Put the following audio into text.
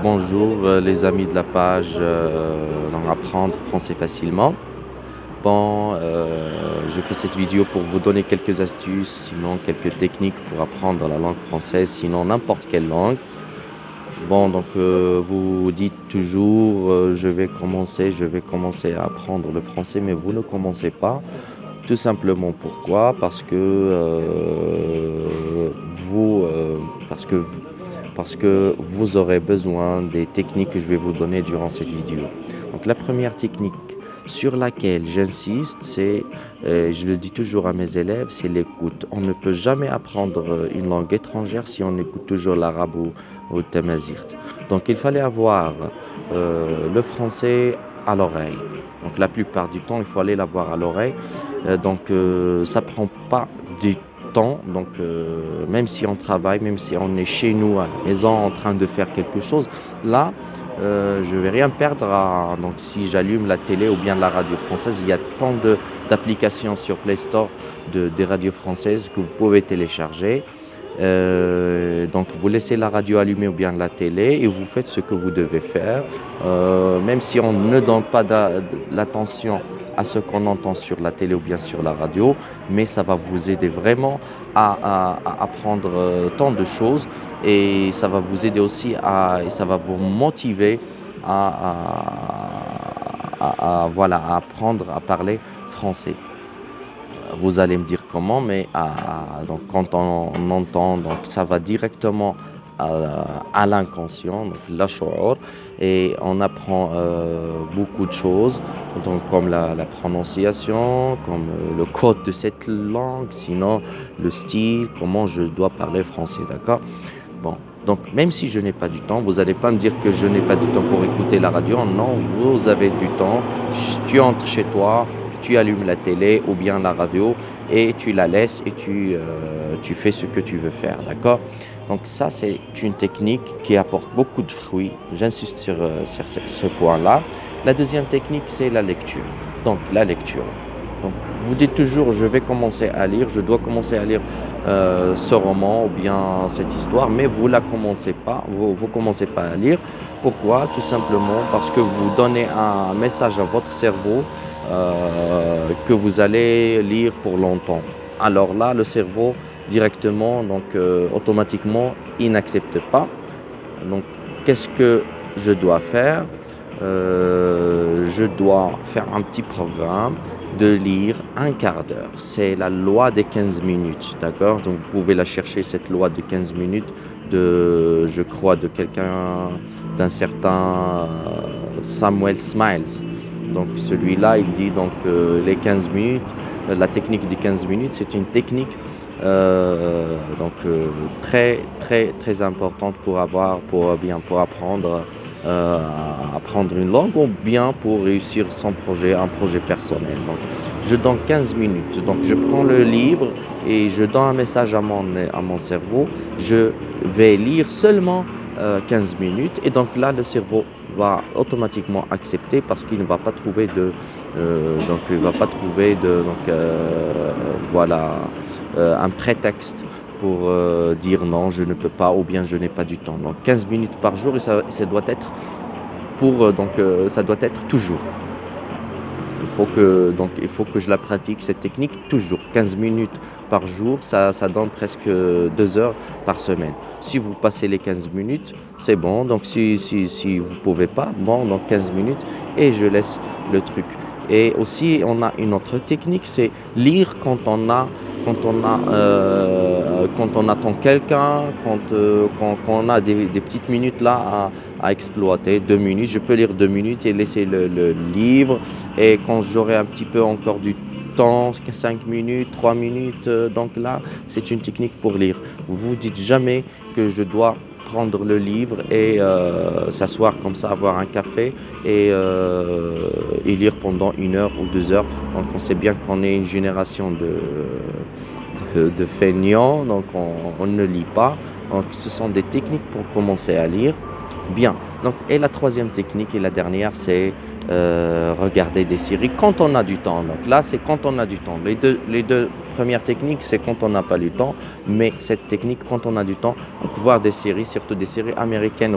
Bonjour les amis de la page apprendre français facilement. Je fais cette vidéo pour vous donner quelques astuces, sinon quelques techniques pour apprendre la langue française, sinon n'importe quelle langue. Vous dites toujours je vais commencer à apprendre le français, mais vous ne commencez pas. Tout simplement pourquoi? Vous, parce que parce que vous aurez besoin des techniques que je vais vous donner durant cette vidéo. Donc la première technique sur laquelle j'insiste, je le dis toujours à mes élèves, c'est l'écoute. On ne peut jamais apprendre une langue étrangère si on écoute toujours l'arabe ou le tamazight. Donc il fallait avoir le français à l'oreille. Donc la plupart du temps, il faut aller l'avoir à l'oreille. Ça prend pas du temps. Même si on travaille, même si on est chez nous à la maison en train de faire quelque chose, là, je vais rien perdre si j'allume la télé ou bien la radio française. Il y a tant d'applications sur Play Store des radios françaises que vous pouvez télécharger. Donc vous laissez la radio allumée ou bien la télé et vous faites ce que vous devez faire. Même si on ne donne pas l'attention à ce qu'on entend sur la télé ou bien sur la radio, mais ça va vous aider vraiment à apprendre tant de choses, et ça va vous aider aussi et ça va vous motiver à apprendre à parler français. Vous allez me dire comment, mais quand on entend, donc ça va directement à l'inconscient, donc la shu'ur, et on apprend beaucoup de choses, donc comme la prononciation, comme le code de cette langue, sinon le style, comment je dois parler français, d'accord? Donc même si je n'ai pas du temps, vous n'allez pas me dire que je n'ai pas du temps pour écouter la radio. Non, vous avez du temps. Tu entres chez toi, tu allumes la télé ou bien la radio et tu la laisses et tu fais ce que tu veux faire, d'accord? Donc ça, c'est une technique qui apporte beaucoup de fruits. J'insiste sur ce point-là. La deuxième technique, c'est la lecture. Donc la lecture. Donc, vous dites toujours, je vais commencer à lire, je dois commencer à lire ce roman ou bien cette histoire, mais vous la commencez pas, vous commencez pas à lire. Pourquoi? Tout simplement parce que vous donnez un message à votre cerveau que vous allez lire pour longtemps. Alors là, le cerveau directement, automatiquement, il n'accepte pas. Donc, qu'est-ce que je dois faire? Je dois faire un petit programme de lire un quart d'heure. C'est la loi des 15 minutes, d'accord? Donc vous pouvez la chercher, cette loi de 15 minutes, je crois, d'un certain Samuel Smiles. Donc celui-là, il dit les 15 minutes, la technique des 15 minutes, c'est une technique très très très importante pour apprendre apprendre une langue ou bien pour réussir son projet, un projet personnel. Donc, je donne 15 minutes. Donc, je prends le livre et je donne un message à mon cerveau. Je vais lire seulement 15 minutes, et donc là, le cerveau va automatiquement accepter parce qu'il ne va pas trouver un prétexte pour dire non, je ne peux pas ou bien je n'ai pas du temps. Donc 15 minutes par jour, et ça doit être ça doit être toujours. Il faut que je la pratique, cette technique, toujours. 15 minutes par jour, ça donne presque 2 heures par semaine. Si vous passez les 15 minutes, c'est bon. Donc si vous pouvez pas, donc 15 minutes et je laisse le truc. Et aussi, on a une autre technique, c'est lire quand on attend quelqu'un, quand on a des petites minutes là à exploiter, 2 minutes, je peux lire 2 minutes et laisser le livre. Et quand j'aurai un petit peu encore du temps, 5 minutes, 3 minutes, donc là, c'est une technique pour lire. Vous dites jamais que je dois prendre le livre et s'asseoir comme ça, avoir un café et lire pendant 1 heure ou 2 heures. Donc on sait bien qu'on est une génération de feignants, donc on ne lit pas. Donc ce sont des techniques pour commencer à lire. Bien. Donc, et la troisième technique et la dernière, c'est regarder des séries quand on a du temps. Donc là, c'est quand on a du temps. Les deux premières techniques, c'est quand on n'a pas le temps. Mais cette technique, quand on a du temps, on peut voir des séries, surtout des séries américaines